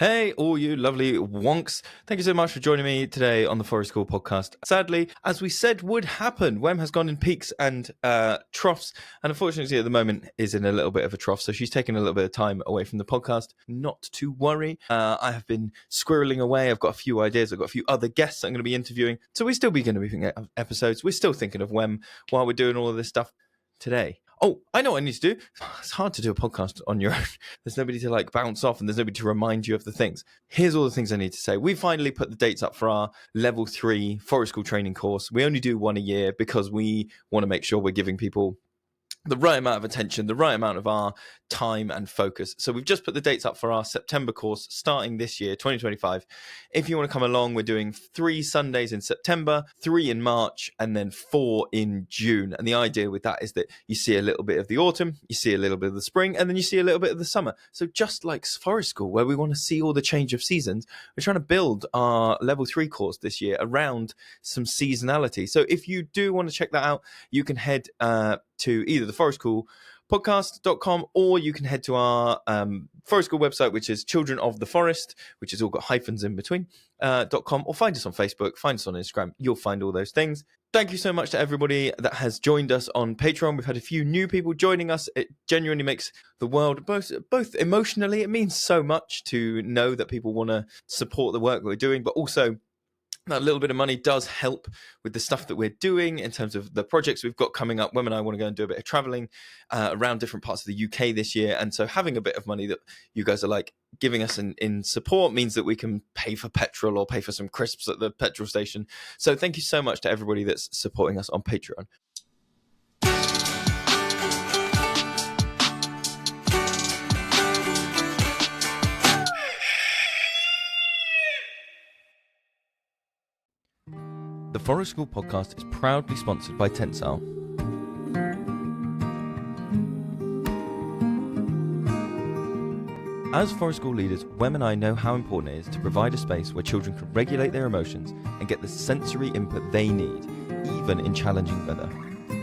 Hey, all you lovely wonks. Thank you so much for joining me today on the Forest School podcast. Sadly, as we said would happen, Wem has gone in peaks and troughs, and unfortunately at the moment is in a little bit of a trough, so she's taking a little bit of time away from the podcast. Not to worry. I have been squirreling away. I've got a few ideas. I've got a few other guests I'm going to be interviewing, so we're still going to be thinking of episodes. We're still thinking of Wem while we're doing all of this stuff today. Oh, I know what I need to do. It's hard to do a podcast on your own. There's nobody to bounce off and there's nobody to remind you of the things. Here's all the things I need to say. We finally put the dates up for our level 3 Forest School training course. We only do one a year because we want to make sure we're giving people the right amount of attention, the right amount of our time and focus. So we've just put the dates up for our September course starting this year, 2025. If you want to come along, we're doing 3 Sundays in September, 3 in March, and then 4 in June. And the idea with that is that you see a little bit of the autumn, you see a little bit of the spring, and then you see a little bit of the summer. So just like Forest School, where we want to see all the change of seasons, we're trying to build our level 3 course this year around some seasonality. So if you do want to check that out, you can head to either the Forest School podcast.com, or you can head to our Forest School website, which is Children of the Forest, which has all got hyphens in between, .com, or find us on Facebook, find us on Instagram. You'll find all those things. Thank you so much to everybody that has joined us on Patreon. We've had a few new people joining us. It genuinely makes the world, both emotionally, it means so much to know that people want to support the work we're doing, but also that little bit of money does help with the stuff that we're doing in terms of the projects we've got coming up. Wem and I want to go and do a bit of traveling around different parts of the UK this year. And so having a bit of money that you guys are giving us in support means that we can pay for petrol or pay for some crisps at the petrol station. So thank you so much to everybody that's supporting us on Patreon. The Forest School podcast is proudly sponsored by Tensile. As Forest School leaders, Wem and I know how important it is to provide a space where children can regulate their emotions and get the sensory input they need, even in challenging weather.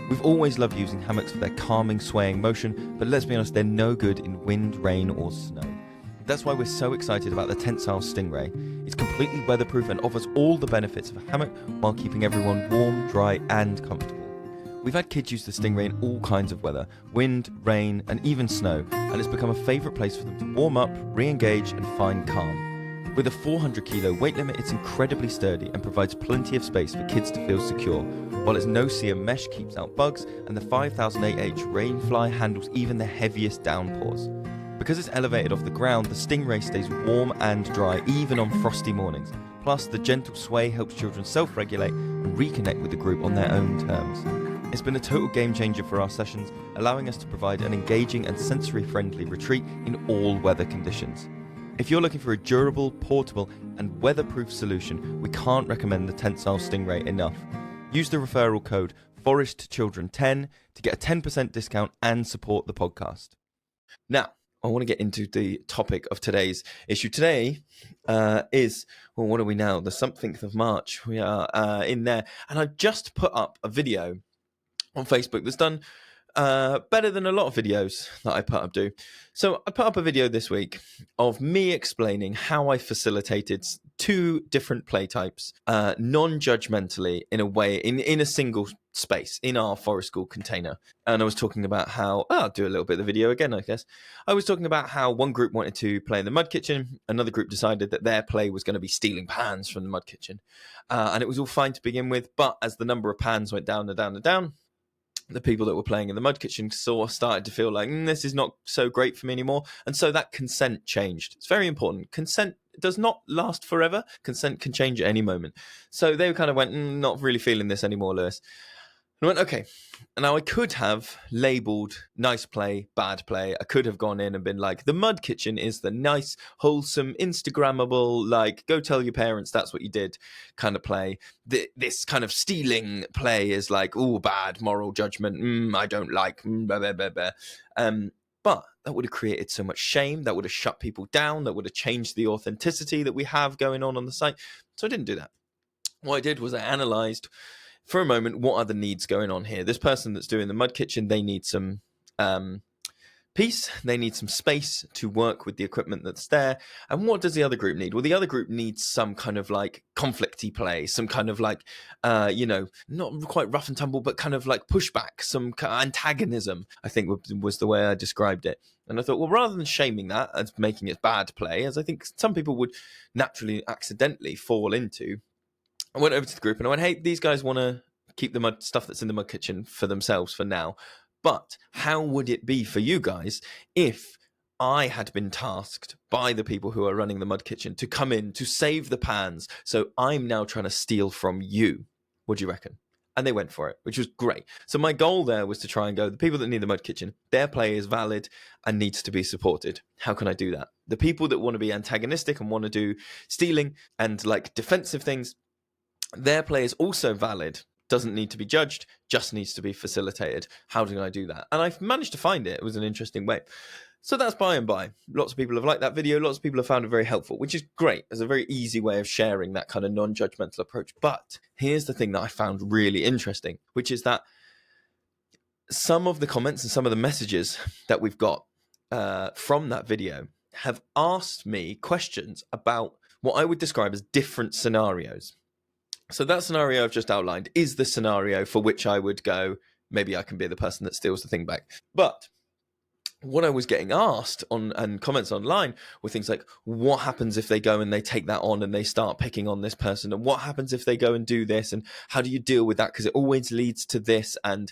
We've always loved using hammocks for their calming, swaying motion, but let's be honest, they're no good in wind, rain or snow. That's why we're so excited about the Tensile Stingray. It's completely weatherproof and offers all the benefits of a hammock while keeping everyone warm, dry and comfortable. We've had kids use the Stingray in all kinds of weather, wind, rain and even snow, and it's become a favourite place for them to warm up, re-engage and find calm. With a 400 kilo weight limit, it's incredibly sturdy and provides plenty of space for kids to feel secure, while its no-sear mesh keeps out bugs and the 5008H rainfly handles even the heaviest downpours. Because it's elevated off the ground, the Stingray stays warm and dry even on frosty mornings. Plus, the gentle sway helps children self-regulate and reconnect with the group on their own terms. It's been a total game changer for our sessions, allowing us to provide an engaging and sensory-friendly retreat in all weather conditions. If you're looking for a durable, portable and weatherproof solution, we can't recommend the Tensile Stingray enough. Use the referral code FORESTCHILDREN10 to get a 10% discount and support the podcast. Now, I want to get into the topic of today's issue. Today is, well, what are we now? The something of March. We are in there. And I've just put up a video on Facebook that's done better than a lot of videos that I put up do. So I put up a video this week of me explaining how I facilitated 2 different play types non-judgmentally in a way, in a single space in our Forest School container. And I was talking about how, I'll do a little bit of the video again, I guess. I was talking about how one group wanted to play in the mud kitchen. Another group decided that their play was going to be stealing pans from the mud kitchen. And it was all fine to begin with. But as the number of pans went down and down and down, the people that were playing in the mud kitchen started to feel like, this is not so great for me anymore. And so that consent changed. It's very important. Consent does not last forever. Consent can change at any moment. So they kind of went, not really feeling this anymore, Lewis. And I went, okay. And now I could have labelled nice play, bad play. I could have gone in and been like, the mud kitchen is the nice, wholesome, Instagrammable, go tell your parents that's what you did kind of play. This kind of stealing play is like, bad moral judgment. I don't like, blah, blah, blah, blah. But that would have created so much shame. That would have shut people down. That would have changed the authenticity that we have going on the site. So I didn't do that. What I did was I analysed for a moment, what are the needs going on here? This person that's doing the mud kitchen, they need some peace. They need some space to work with the equipment that's there. And what does the other group need? Well, the other group needs some kind of like conflicty play, some kind of like, not quite rough and tumble, but kind of like pushback, some antagonism, I think was the way I described it. And I thought, well, rather than shaming that as making it bad play, as I think some people would naturally accidentally fall into, I went over to the group and I went, hey, these guys want to keep the mud stuff that's in the mud kitchen for themselves for now. But how would it be for you guys if I had been tasked by the people who are running the mud kitchen to come in to save the pans? So I'm now trying to steal from you. What do you reckon? And they went for it, which was great. So my goal there was to try and go, the people that need the mud kitchen, their play is valid and needs to be supported. How can I do that? The people that want to be antagonistic and want to do stealing and like defensive things, their play is also valid, doesn't need to be judged, just needs to be facilitated. How do I do that? And I've managed to find it. It was an interesting way. So that's by and by. Lots of people have liked that video. Lots of people have found it very helpful, which is great. It's a very easy way of sharing that kind of non-judgmental approach. But here's the thing that I found really interesting, which is that some of the comments and some of the messages that we've got from that video have asked me questions about what I would describe as different scenarios. So that scenario I've just outlined is the scenario for which I would go, maybe I can be the person that steals the thing back. But what I was getting asked on and comments online were things like, what happens if they go and they take that on and they start picking on this person? And what happens if they go and do this? And how do you deal with that? Because it always leads to this. And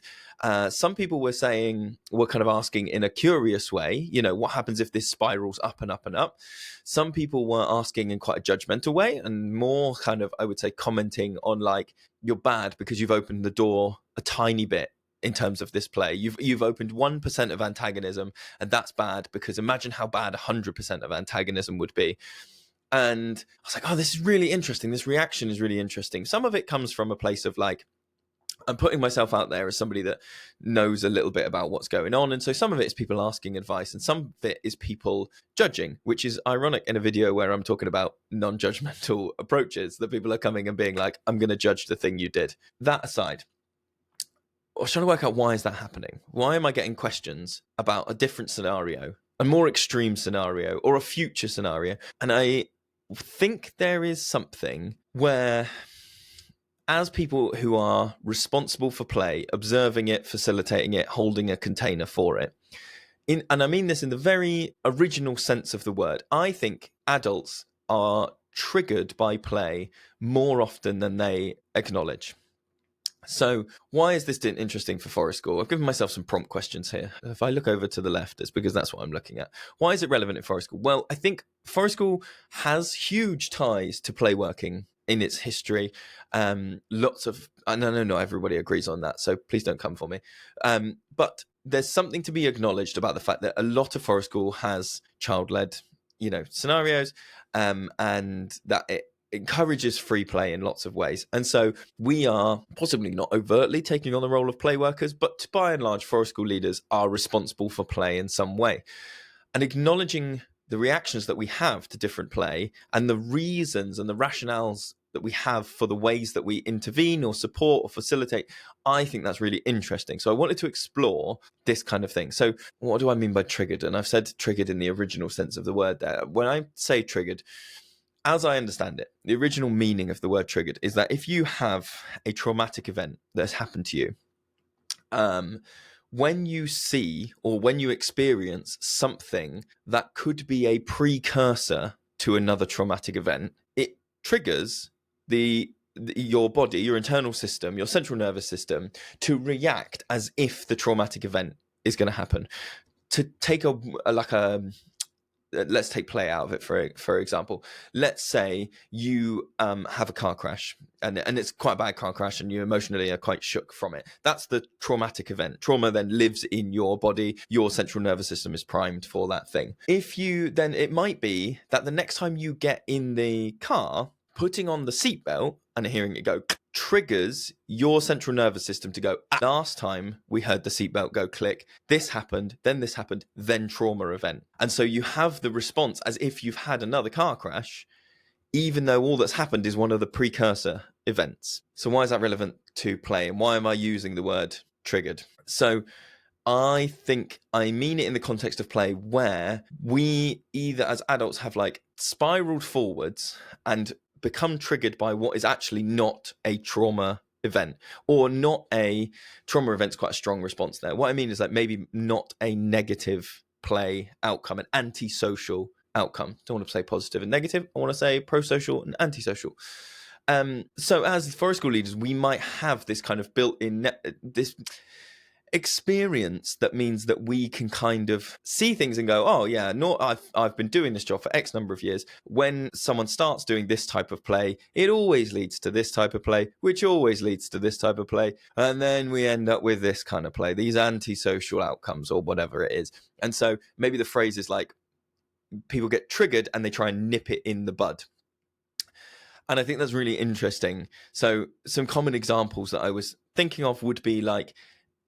some people were kind of asking in a curious way, what happens if this spirals up and up and up? Some people were asking in quite a judgmental way and more kind of, I would say, commenting on like, you're bad because you've opened the door a tiny bit. In terms of this play, you've opened 1% of antagonism, and that's bad because imagine how bad 100% of antagonism would be. And I was like, oh, this is really interesting. This reaction is really interesting. Some of it comes from a place of like, I'm putting myself out there as somebody that knows a little bit about what's going on. And so some of it is people asking advice and some of it is people judging, which is ironic in a video where I'm talking about non-judgmental approaches, that people are coming and being like, I'm going to judge the thing you did. That aside, I was trying to work out, why is that happening? Why am I getting questions about a different scenario, a more extreme scenario, or a future scenario? And I think there is something where, as people who are responsible for play, observing it, facilitating it, holding a container for it, and I mean this in the very original sense of the word, I think adults are triggered by play more often than they acknowledge. So why is this interesting for forest school? I've given myself some prompt questions here. If I look over to the left, it's because that's what I'm looking at. Why is it relevant in forest school? Well, I think forest school has huge ties to playworking in its history. Lots of, no, not everybody agrees on that, so please don't come for me. But there's something to be acknowledged about the fact that a lot of forest school has child-led, scenarios, and that it encourages free play in lots of ways. And so we are possibly not overtly taking on the role of play workers, but by and large, forest school leaders are responsible for play in some way. And acknowledging the reactions that we have to different play and the reasons and the rationales that we have for the ways that we intervene or support or facilitate, I think that's really interesting. So I wanted to explore this kind of thing. So what do I mean by triggered? And I've said triggered in the original sense of the word there. When I say triggered, as I understand it, the original meaning of the word triggered is that if you have a traumatic event that has happened to you, when you see or when you experience something that could be a precursor to another traumatic event, it triggers your body, your internal system, your central nervous system to react as if the traumatic event is going to happen. To take let's take play out of it for example. Let's say you have a car crash and it's quite a bad car crash and you emotionally are quite shook from it. That's the traumatic event. Trauma then lives in your body. Your central nervous system is primed for that thing. Then it might be that the next time you get in the car, putting on the seatbelt and hearing it go triggers your central nervous system to go, last time we heard the seatbelt go click, this happened, then trauma event. And so you have the response as if you've had another car crash, even though all that's happened is one of the precursor events. So why is that relevant to play? And why am I using the word triggered? So I think I mean it in the context of play where we either as adults have like spiraled forwards and become triggered by what is actually not a trauma event, or not a trauma event's quite a strong response there. What I mean is like maybe not a negative play outcome, an antisocial outcome. Don't want to say positive and negative. I want to say pro-social and antisocial. So as forest school leaders, we might have this kind of built-in this experience that means that we can kind of see things and go, oh yeah, no, I've been doing this job for X number of years. When someone starts doing this type of play, it always leads to this type of play, which always leads to this type of play, and then we end up with this kind of play, these antisocial outcomes or whatever it is. And so maybe the phrase is like, people get triggered and they try and nip it in the bud. And I think that's really interesting. So some common examples that I was thinking of would be like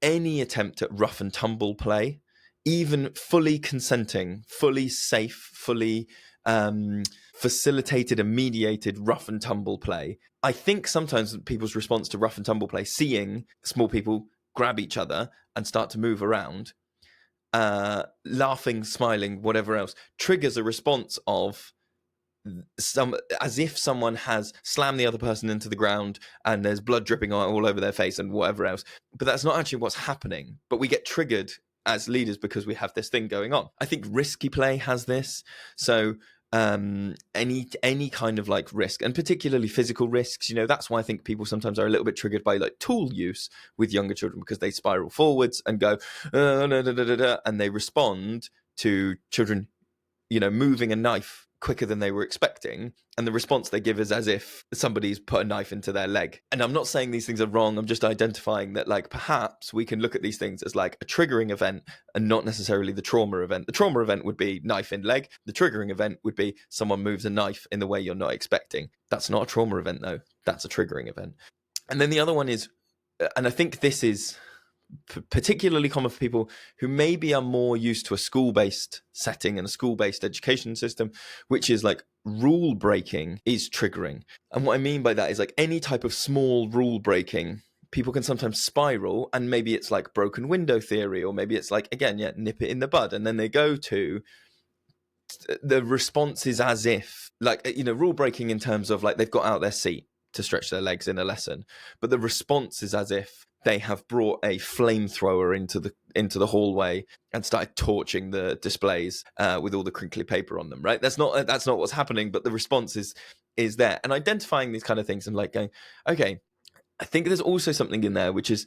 any attempt at rough and tumble play, even fully consenting, fully safe, fully facilitated and mediated rough and tumble play. I think sometimes people's response to rough and tumble play, seeing small people grab each other and start to move around, laughing, smiling, whatever else, triggers a response of as if someone has slammed the other person into the ground and there's blood dripping all over their face and whatever else. But that's not actually what's happening. But we get triggered as leaders because we have this thing going on. I think risky play has this. So any kind of like risk, and particularly physical risks, that's why I think people sometimes are a little bit triggered by like tool use with younger children, because they spiral forwards and go and they respond to children moving a knife quicker than they were expecting, and the response they give is as if somebody's put a knife into their leg. And I'm not saying these things are wrong, I'm just identifying that like perhaps we can look at these things as like a triggering event and not necessarily the trauma event. The trauma event would be knife in leg, the triggering event would be someone moves a knife in the way you're not expecting. That's not a trauma event though, that's a triggering event. And then the other one is, and I think this is particularly common for people who maybe are more used to a school-based setting and a school-based education system, which is like rule breaking is triggering. And what I mean by that is like any type of small rule breaking, people can sometimes spiral, and maybe it's like broken window theory, or maybe it's like, again, nip it in the bud. And then they go to the response is as if like, rule breaking in terms of like they've got out their seat to stretch their legs in a lesson, but the response is as if they have brought a flamethrower into the hallway and started torching the displays with all the crinkly paper on them. Right? That's not what's happening, but the response is there. And identifying these kind of things and like going, okay, I think there's also something in there which is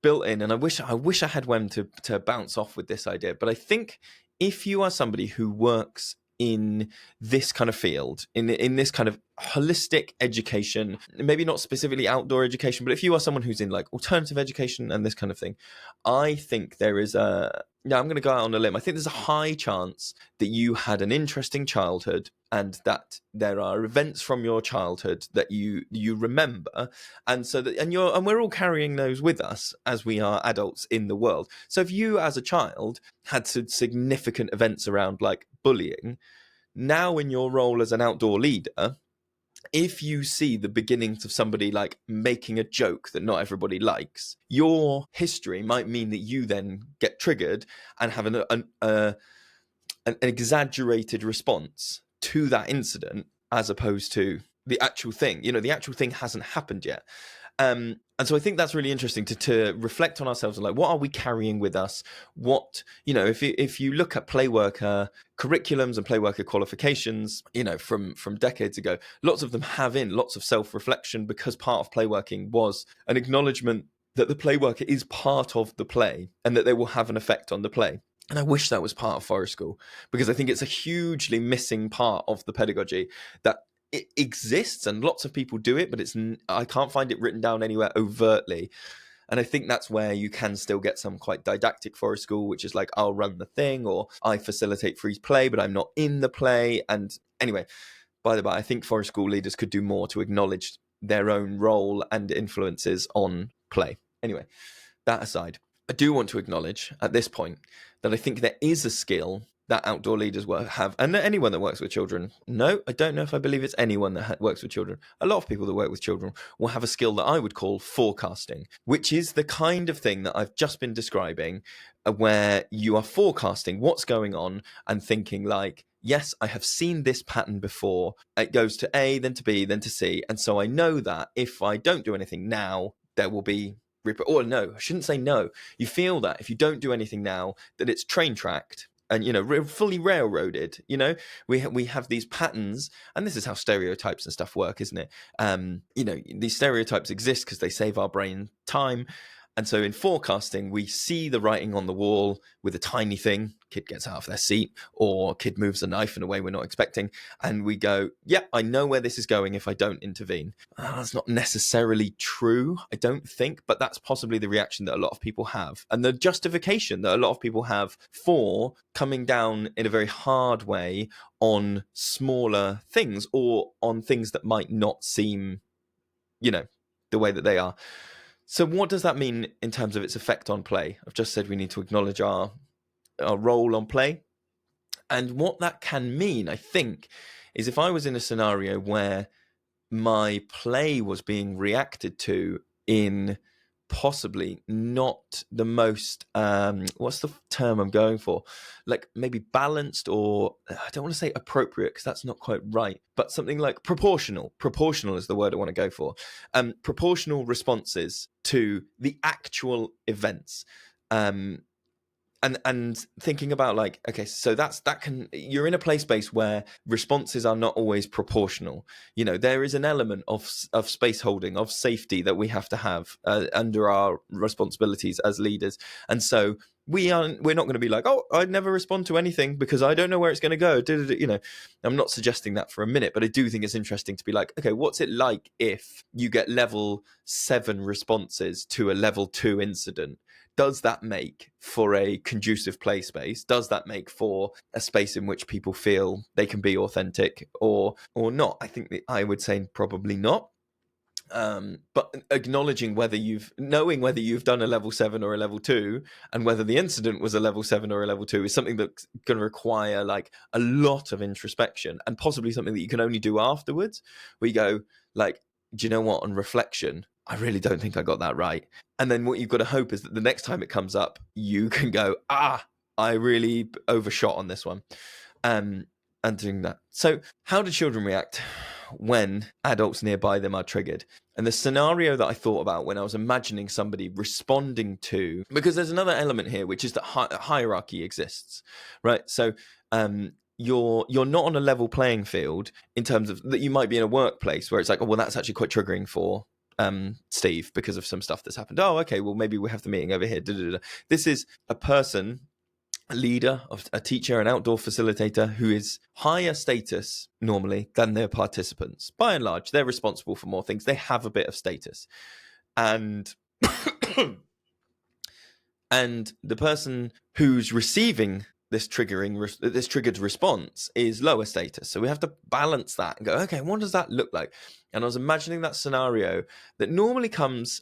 built in. And I wish I had when to bounce off with this idea. But I think if you are somebody who works in this kind of field, in this kind of holistic education, maybe not specifically outdoor education, but if you are someone who's in like alternative education and this kind of thing, I think there is I'm going to go out on a limb. I think there's a high chance that you had an interesting childhood, and that there are events from your childhood that you remember, and so that and we're all carrying those with us as we are adults in the world. So if you as a child had some significant events around like bullying, now in your role as an outdoor leader, if you see the beginnings of somebody like making a joke that not everybody likes, your history might mean that you then get triggered and have an exaggerated response to that incident, as opposed to the actual thing. The actual thing hasn't happened yet. And so I think that's really interesting to reflect on ourselves and like, what are we carrying with us? What, if you look at Playworker curriculums and Playworker qualifications, from decades ago, lots of them have in lots of self-reflection, because part of playworking was an acknowledgement that the playworker is part of the play and that they will have an effect on the play. And I wish that was part of forest school, because I think it's a hugely missing part of the pedagogy that it exists and lots of people do it, but I can't find it written down anywhere overtly. And I think that's where you can still get some quite didactic forest school, which is like, I'll run the thing, or I facilitate free play, but I'm not in the play. And anyway, by the way, I think forest school leaders could do more to acknowledge their own role and influences on play. Anyway, that aside, I do want to acknowledge at this point that I think there is a skill that outdoor leaders have, and anyone that works with children. No, I don't know if I believe it's anyone that works with children. A lot of people that work with children will have a skill that I would call forecasting, which is the kind of thing that I've just been describing, where you are forecasting what's going on and thinking like, yes, I have seen this pattern before. It goes to A, then to B, then to C. And so I know that if I don't do anything now, there will be... Or no, I shouldn't say no. You feel that if you don't do anything now, that it's train tracked and, you know, fully railroaded. You know, we have these patterns, and this is how stereotypes and stuff work, isn't it? You know, these stereotypes exist because they save our brain time. And so in forecasting, we see the writing on the wall with a tiny thing. Kid gets out of their seat, or kid moves a knife in a way we're not expecting. And we go, yeah, I know where this is going if I don't intervene. That's not necessarily true, I don't think, but that's possibly the reaction that a lot of people have. And the justification that a lot of people have for coming down in a very hard way on smaller things, or on things that might not seem, you know, the way that they are. So what does that mean in terms of its effect on play? I've just said we need to acknowledge our role on play. And what that can mean, I think, is if I was in a scenario where my play was being reacted to in possibly not the most, what's the term I'm going for? Like maybe balanced, or I don't want to say appropriate because that's not quite right, but something like proportional. Proportional is the word I want to go for. Proportional responses to the actual events. And thinking about like, okay, so you're in a play space where responses are not always proportional. You know, there is an element of space holding, of safety that we have to have under our responsibilities as leaders. And so we're not going to be like, oh, I'd never respond to anything because I don't know where it's going to go. You know, I'm not suggesting that for a minute, but I do think it's interesting to be like, okay, what's it like if you get level 7 responses to a level 2 incident? Does that make for a conducive play space? Does that make for a space in which people feel they can be authentic or not? I think that I would say probably not. But acknowledging knowing whether you've done a level 7 or a level 2, and whether the incident was a level 7 or a level 2, is something that's going to require like a lot of introspection, and possibly something that you can only do afterwards, where you go like, do you know what, on reflection, I really don't think I got that right. And then what you've got to hope is that the next time it comes up, you can go, I really overshot on this one. And doing that. So how do children react when adults nearby them are triggered? And the scenario that I thought about when I was imagining somebody responding to, because there's another element here, which is that hierarchy exists, right? So you're not on a level playing field in terms of that. You might be in a workplace where it's like, oh, well, that's actually quite triggering for Steve because of some stuff that's happened. Oh, okay, well, maybe we have the meeting over here. This is a person, a leader, a teacher, an outdoor facilitator who is higher status normally than their participants. By and large, they're responsible for more things. They have a bit of status. And and the person who's receiving this triggered response is lower status. So we have to balance that and go, okay, what does that look like? And I was imagining that scenario that normally comes,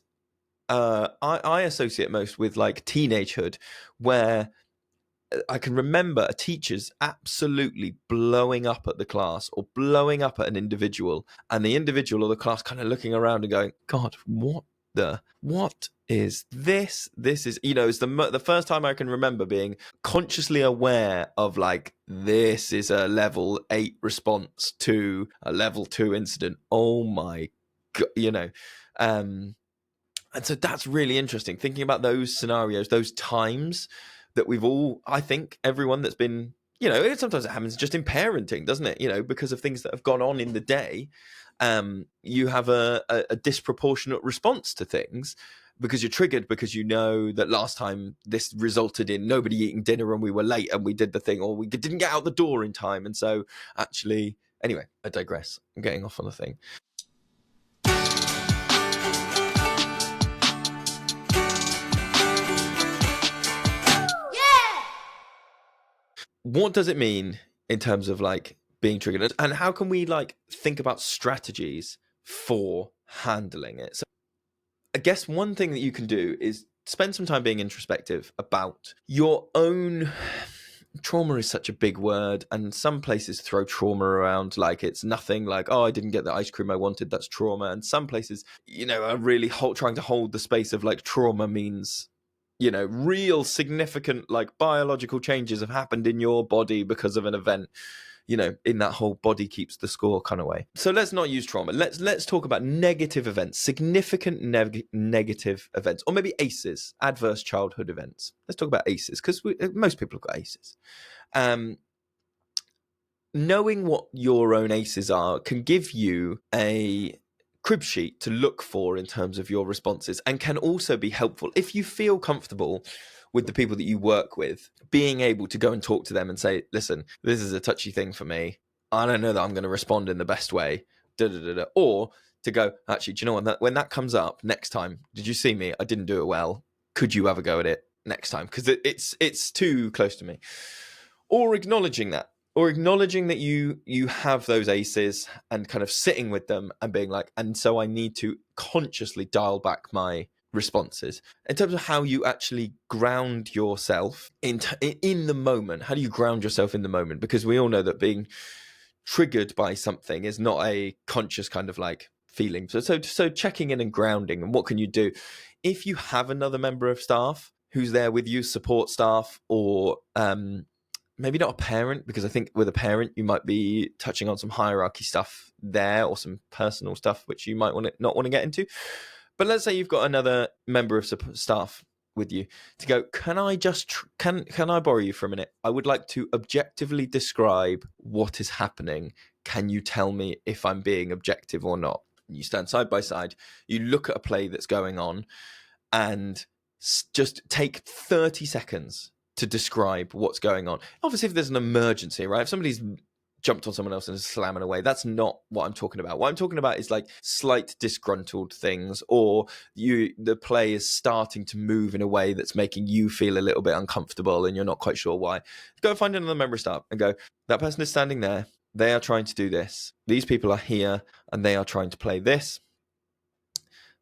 I associate most with like teenagehood, where I can remember a teacher's absolutely blowing up at the class or blowing up at an individual, and the individual or the class kind of looking around and going, God, what is this? This is, you know, it's the first time I can remember being consciously aware of like, this is a level 8 response to a level 2 incident. Oh my God, you know. And so that's really interesting, thinking about those scenarios, those times that we've all, I think everyone that's been, you know, sometimes it happens just in parenting, doesn't it? You know, because of things that have gone on in the day, you have a disproportionate response to things because you're triggered, because you know that last time this resulted in nobody eating dinner and we were late and we did the thing, or we didn't get out the door in time. And so actually, anyway, I digress. I'm getting off on the thing. What does it mean in terms of like being triggered, and how can we like think about strategies for handling it? So I guess one thing that you can do is spend some time being introspective about your own trauma is such a big word, and some places throw trauma around like it's nothing, like, oh, I didn't get the ice cream I wanted, that's trauma. And some places, are really trying to hold the space of like trauma means, real significant like biological changes have happened in your body because of an event, in that whole body keeps the score kind of way. So let's not use trauma. Let's talk about negative events, significant negative events, or maybe ACEs, adverse childhood events. Let's talk about ACEs, because most people have got ACEs. Knowing what your own ACEs are can give you a crib sheet to look for in terms of your responses, and can also be helpful if you feel comfortable with the people that you work with, being able to go and talk to them and say, listen, this is a touchy thing for me. I don't know that I'm going to respond in the best way. Or to go, actually, do you know what? When that comes up next time, did you see me? I didn't do it well. Could you have a go at it next time? Because it's too close to me. Or acknowledging that. Or acknowledging that you have those ACEs and kind of sitting with them and being like, and so I need to consciously dial back my responses in terms of how you actually ground yourself in the moment. How do you ground yourself in the moment? Because we all know that being triggered by something is not a conscious kind of like feeling. So checking in and grounding, and what can you do if you have another member of staff who's there with you, support staff, or maybe not a parent, because I think with a parent you might be touching on some hierarchy stuff there, or some personal stuff which you might not want to get into. But let's say you've got another member of staff with you to go, can I borrow you for a minute? I would like to objectively describe what is happening. Can you tell me if I'm being objective or not? You stand side by side, you look at a play that's going on, and just take 30 seconds to describe what's going on. Obviously, if there's an emergency, right? If somebody's jumped on someone else and is slamming away, that's not what I'm talking about. What I'm talking about is like slight disgruntled things, or the play is starting to move in a way that's making you feel a little bit uncomfortable and you're not quite sure why. Go find another member of staff and go, that person is standing there, they are trying to do this, these people are here and they are trying to play this.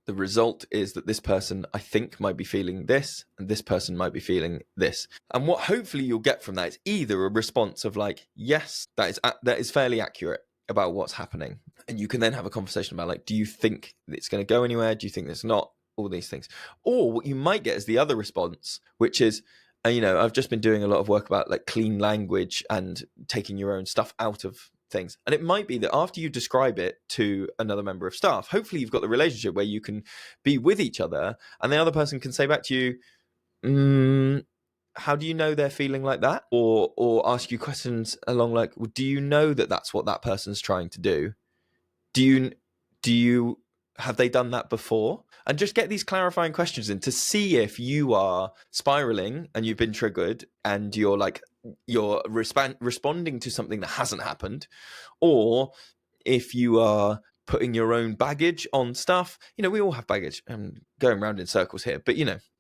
The result is that this person, I think, might be feeling this, and this person might be feeling this. And what hopefully you'll get from that is either a response of like, yes, that is fairly accurate about what's happening. And you can then have a conversation about like, do you think it's going to go anywhere? Do you think it's not? All these things. Or what you might get is the other response, which is, I've just been doing a lot of work about like clean language and taking your own stuff out of things. And it might be that after you describe it to another member of staff, hopefully you've got the relationship where you can be with each other and the other person can say back to you, how do you know they're feeling like that? Or ask you questions along like, well, do you know that that's what that person's trying to do? Do you have they done that before? And just get these clarifying questions in to see if you are spiraling and you've been triggered and you're responding to something that hasn't happened, or if you are putting your own baggage on stuff. We all have baggage. I'm going around in circles here, but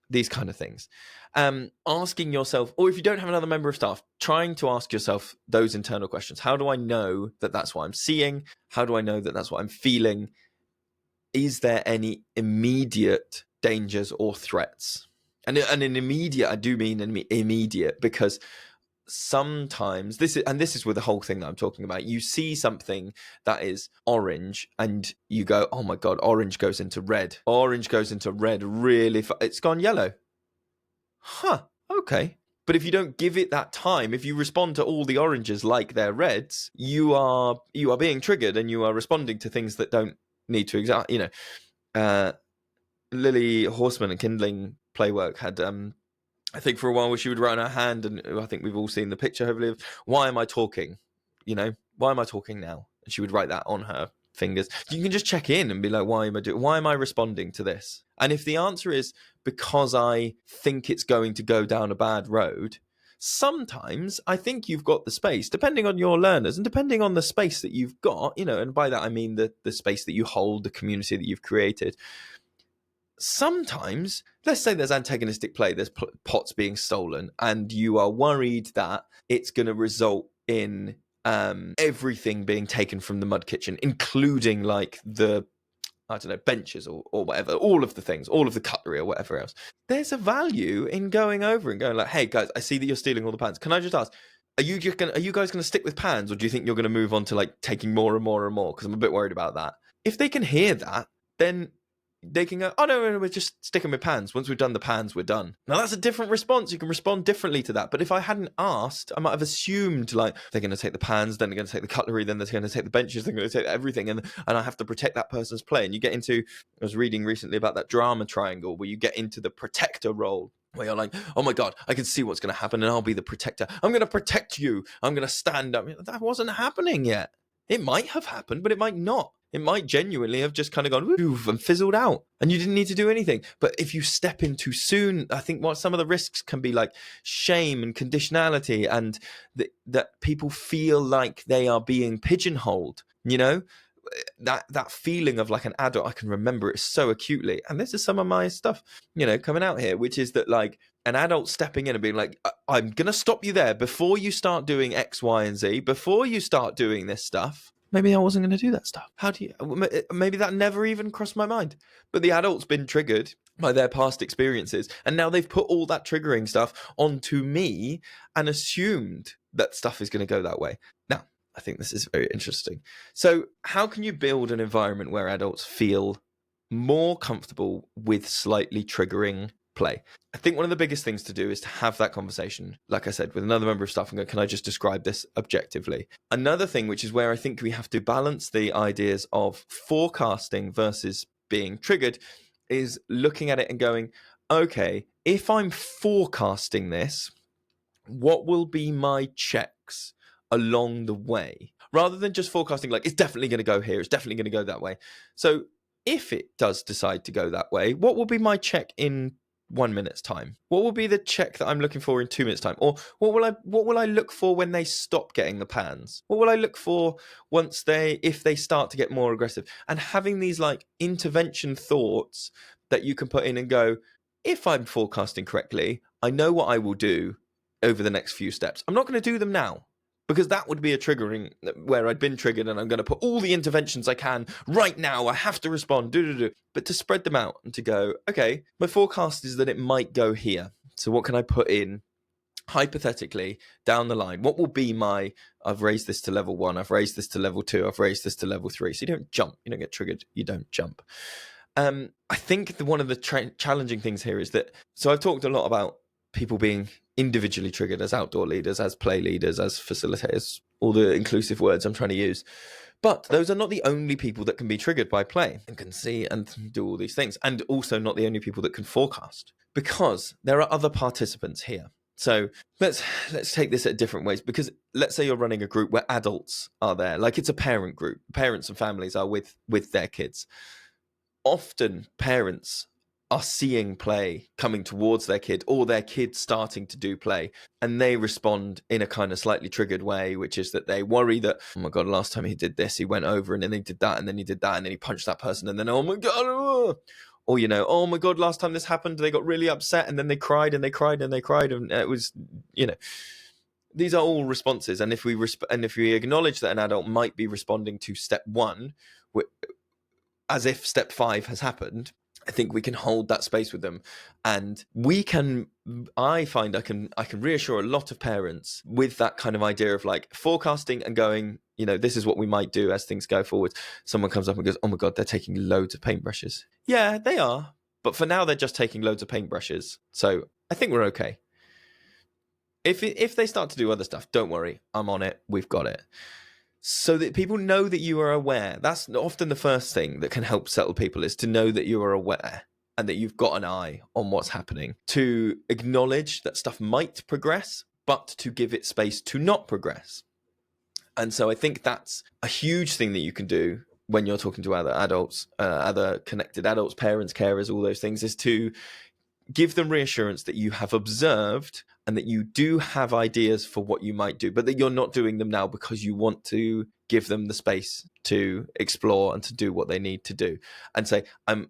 these kind of things. Asking yourself, or if you don't have another member of staff, trying to ask yourself those internal questions. How do I know that that's what I'm seeing? How do I know that that's what I'm feeling? Is there any immediate dangers or threats? And in immediate, I do mean immediate, because sometimes this is with the whole thing that I'm talking about. You see something that is orange and you go, oh my God, orange goes into red. Orange goes into red really it's gone yellow. Huh, okay. But if you don't give it that time, if you respond to all the oranges like they're reds, you are being triggered and you are responding to things that don't need to Lily Horseman and Kindling Playwork had I think for a while she would write on her hand, and I think we've all seen the picture hopefully of, why am I talking? Why am I talking now? And she would write that on her fingers. You can just check in and be like, why am I responding to this? And if the answer is because I think it's going to go down a bad road, sometimes I think you've got the space, depending on your learners and depending on the space that you've got, and by that I mean the space that you hold, the community that you've created. Sometimes, let's say there's antagonistic play, there's pots being stolen, and you are worried that it's going to result in everything being taken from the mud kitchen, including like the I don't know, benches or whatever, all of the things, all of the cutlery or whatever else. There's a value in going over and going like, hey guys, I see that you're stealing all the pans. Can I just ask, are you guys gonna stick with pans, or do you think you're gonna move on to like taking more and more and more? Because I'm a bit worried about that. If they can hear that, then they can go, oh no, we're just sticking with pans. Once we've done the pans, we're done. Now that's a different response. You can respond differently to that. But if I hadn't asked, I might have assumed like they're going to take the pans, then they're going to take the cutlery, then they're going to take the benches, they're going to take everything, and I have to protect that person's play. And you get into, I was reading recently about that drama triangle where you get into the protector role, where you're like, oh my God, I can see what's going to happen and I'll be the protector. I'm going to protect you. I'm going to stand up. That wasn't happening yet. It might have happened, but it might not. It might genuinely have just kind of gone woof and fizzled out, and you didn't need to do anything. But if you step in too soon, I think what some of the risks can be like shame and conditionality, and that people feel like they are being pigeonholed, you know? That feeling of like an adult, I can remember it so acutely. And this is some of my stuff, you know, coming out here, which is that like an adult stepping in and being like, I'm going to stop you there before you start doing X, Y, and Z, before you start doing this stuff. Maybe I wasn't going to do that stuff. How do you, maybe that never even crossed my mind. But the adult's been triggered by their past experiences. And now they've put all that triggering stuff onto me and assumed that stuff is going to go that way. Now, I think this is very interesting. So how can you build an environment where adults feel more comfortable with slightly triggering play? I think one of the biggest things to do is to have that conversation, like I said, with another member of staff and go, can I just describe this objectively? Another thing, which is where I think we have to balance the ideas of forecasting versus being triggered, is looking at it and going, okay, if I'm forecasting this, what will be my checks along the way? Rather than just forecasting like, it's definitely going to go here, it's definitely going to go that way. So if it does decide to go that way, what will be my check in 1 minute's time? What will be the check that I'm looking for in 2 minutes' time? Or what will I look for when they stop getting the pans? What will I look for if they start to get more aggressive? And having these like intervention thoughts that you can put in and go, if I'm forecasting correctly, I know what I will do over the next few steps. I'm not going to do them now, because that would be a triggering where I'd been triggered and I'm going to put all the interventions I can right now. I have to respond, but to spread them out and to go, okay, my forecast is that it might go here. So what can I put in hypothetically down the line? What will be I've raised this to level 1, I've raised this to level 2, I've raised this to level 3. So you don't jump, you don't get triggered, you don't jump. I think one of the challenging things here is that, so I've talked a lot about people being individually triggered as outdoor leaders, as play leaders, as facilitators, all the inclusive words I'm trying to use. But those are not the only people that can be triggered by play and can see and do all these things, and also not the only people that can forecast, because there are other participants here. So let's take this at different ways, because let's say you're running a group where adults are there, like it's a parent group, parents and families are with their kids. Often parents are seeing play coming towards their kid, or their kid starting to do play, and they respond in a kind of slightly triggered way, which is that they worry that, oh my God, last time he did this, he went over and then he did that, and then he did that, and then he punched that person, and then, oh my God, or, you know, oh my God, last time this happened, they got really upset, and then they cried and they cried and they cried, and it was, you know, these are all responses. And if we acknowledge that an adult might be responding to step 1 as if step 5 has happened, I think we can hold that space with them, and I find I can reassure a lot of parents with that kind of idea of like forecasting and going, you know, this is what we might do as things go forward. Someone comes up and goes, oh my God, they're taking loads of paintbrushes. Yeah, they are. But for now, they're just taking loads of paintbrushes. So I think we're okay. If they start to do other stuff, don't worry. I'm on it. We've got it. So that people know that you are aware. That's often the first thing that can help settle people, is to know that you are aware and that you've got an eye on what's happening. To acknowledge that stuff might progress, but to give it space to not progress. And so I think that's a huge thing that you can do when you're talking to other adults, other connected adults, parents, carers, all those things, is to give them reassurance that you have observed and that you do have ideas for what you might do, but that you're not doing them now because you want to give them the space to explore and to do what they need to do. And say,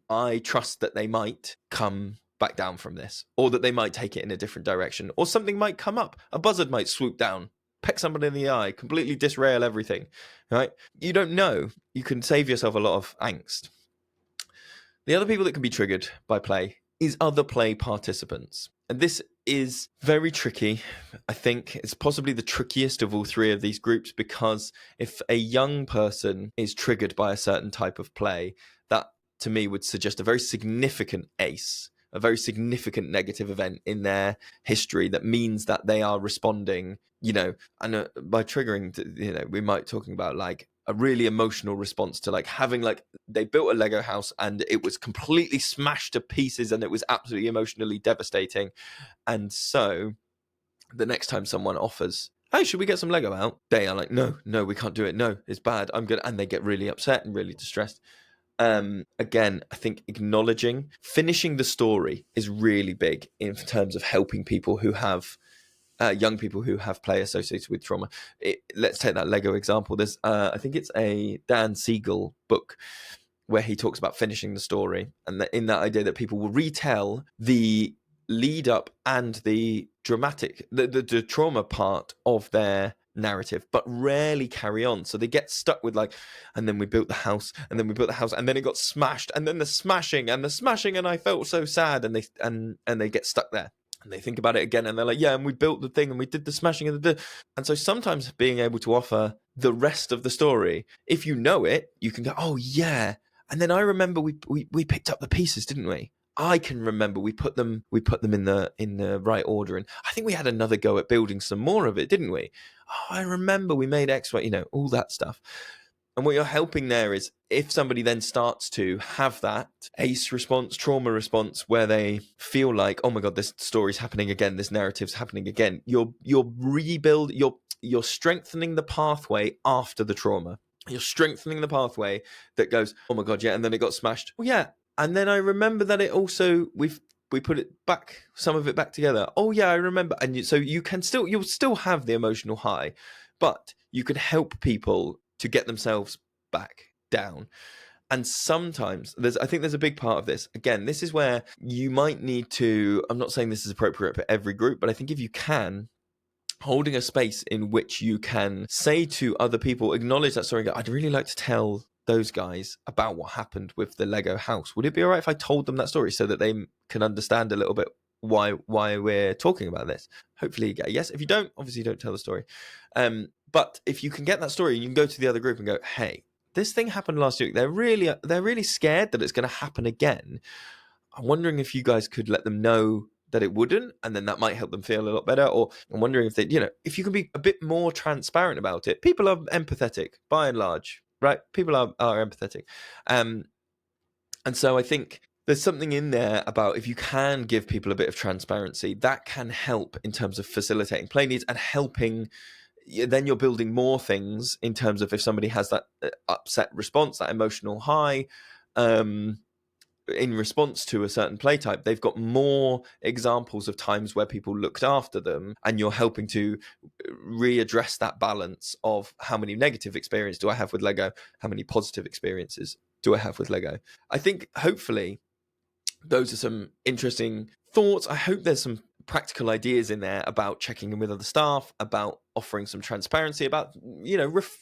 I trust that they might come back down from this, or that they might take it in a different direction, or something might come up. A buzzard might swoop down, peck somebody in the eye, completely disrail everything, right? You don't know. You can save yourself a lot of angst. The other people that can be triggered by play is other play participants. And this is very tricky. I think it's possibly the trickiest of all three of these groups, because if a young person is triggered by a certain type of play, that to me would suggest a very significant ACE, a very significant negative event in their history that means that they are responding, and by triggering, we might be talking about like a really emotional response to like having like they built a Lego house and it was completely smashed to pieces and it was absolutely emotionally devastating. And so the next time someone offers, hey, should we get some Lego out? They are like, no, we can't do it. No, it's bad. I'm good. And they get really upset and really distressed. Again, I think finishing the story is really big in terms of helping people who have young people who have play associated with trauma. Let's take that Lego example. There's, I think it's a Dan Siegel book where he talks about finishing the story, and in that idea that people will retell the lead up and the dramatic, the trauma part of their narrative, but rarely carry on. So they get stuck with like, and then we built the house, and then we built the house, and then it got smashed, and then the smashing, and I felt so sad, and they get stuck there. And they think about it again and they're like, yeah, and we built the thing and we did the smashing and so sometimes being able to offer the rest of the story, if you know it, you can go, oh yeah, and then I remember we picked up the pieces, didn't we? I can remember we put them in the right order, and I think we had another go at building some more of it, didn't we? Oh, I remember we made X, Y, all that stuff. And what you're helping there is if somebody then starts to have that ACE response, trauma response, where they feel like, oh my God, this story's happening again, this narrative's happening again, you're strengthening the pathway after the trauma. You're strengthening the pathway that goes, oh my God, yeah, and then it got smashed. Oh yeah. And then I remember that it also, we put it back, some of it back together. Oh yeah, I remember. And so you'll still have the emotional high, but you can help people to get themselves back down. And sometimes I think there's a big part of this. Again, this is where you might need to, I'm not saying this is appropriate for every group, but I think if you can, holding a space in which you can say to other people, acknowledge that story and go, I'd really like to tell those guys about what happened with the Lego house. Would it be all right if I told them that story so that they can understand a little bit why we're talking about this? Hopefully you get a yes. If you don't, obviously don't tell the story. But if you can get that story, you can go to the other group and go, hey, this thing happened last week. They're really scared that it's going to happen again. I'm wondering if you guys could let them know that it wouldn't, and then that might help them feel a lot better. Or I'm wondering if they, if you can be a bit more transparent about it. People are empathetic by and large, right? People are empathetic. And so I think there's something in there about if you can give people a bit of transparency, that can help in terms of facilitating play needs and helping. Then you're building more things in terms of if somebody has that upset response, that emotional high, in response to a certain play type, they've got more examples of times where people looked after them, and you're helping to readdress that balance of how many negative experiences do I have with Lego, how many positive experiences do I have with Lego. I think hopefully those are some interesting thoughts. I hope there's some practical ideas in there about checking in with other staff, about offering some transparency, about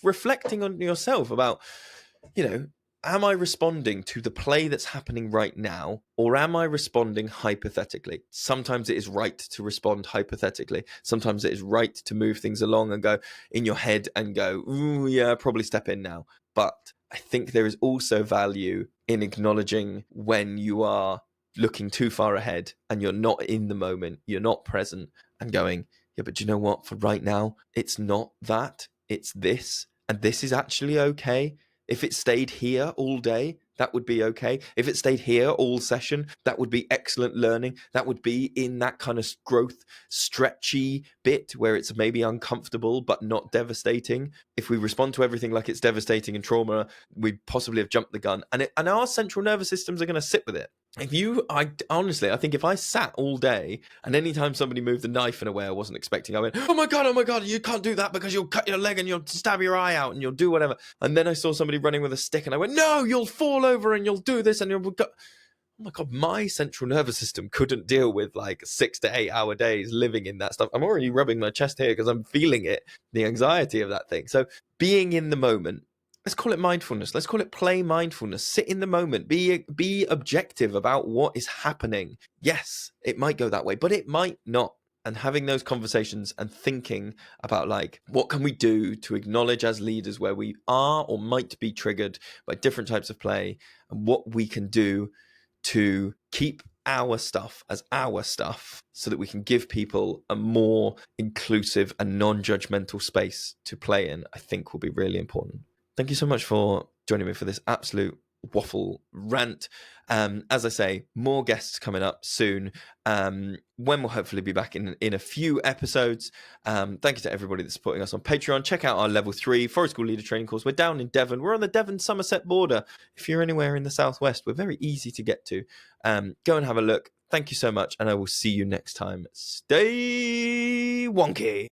reflecting on yourself, about am I responding to the play that's happening right now, or am I responding hypothetically? Sometimes it is right to respond hypothetically. Sometimes it is right to move things along and go in your head and go, ooh, yeah, probably step in now. But I think there is also value in acknowledging when you are looking too far ahead and you're not in the moment, you're not present, and going, yeah, but you know what? For right now, it's not that, it's this, and this is actually okay. If it stayed here all day, that would be okay. If it stayed here all session, that would be excellent learning. That would be in that kind of growth, stretchy bit where it's maybe uncomfortable but not devastating. If we respond to everything like it's devastating and trauma, we possibly have jumped the gun. And our central nervous systems are going to sit with it. Honestly, I think if I sat all day and anytime somebody moved the knife in a way I wasn't expecting, I went, oh my God, you can't do that because you'll cut your leg and you'll stab your eye out and you'll do whatever. And then I saw somebody running with a stick and I went, no, you'll fall over and you'll do this and you'll go. Oh my God, my central nervous system couldn't deal with like 6 to 8 hour days living in that stuff. I'm already rubbing my chest here because I'm feeling it, the anxiety of that thing. So being in the moment, let's call it mindfulness. Let's call it play mindfulness. Sit in the moment. Be objective about what is happening. Yes, it might go that way, but it might not. And having those conversations and thinking about, like, what can we do to acknowledge as leaders where we are or might be triggered by different types of play, and what we can do to keep our stuff as our stuff so that we can give people a more inclusive and non-judgmental space to play in, I think will be really important. Thank you so much for joining me for this absolute waffle rant. As I say, more guests coming up soon, when we'll hopefully be back in a few episodes. Thank you to everybody that's supporting us on Patreon. Check out our level 3 Forest School Leader Training course. We're down in Devon. We're on the Devon-Somerset border. If you're anywhere in the southwest, we're very easy to get to. Go and have a look. Thank you so much, and I will see you next time. Stay wonky.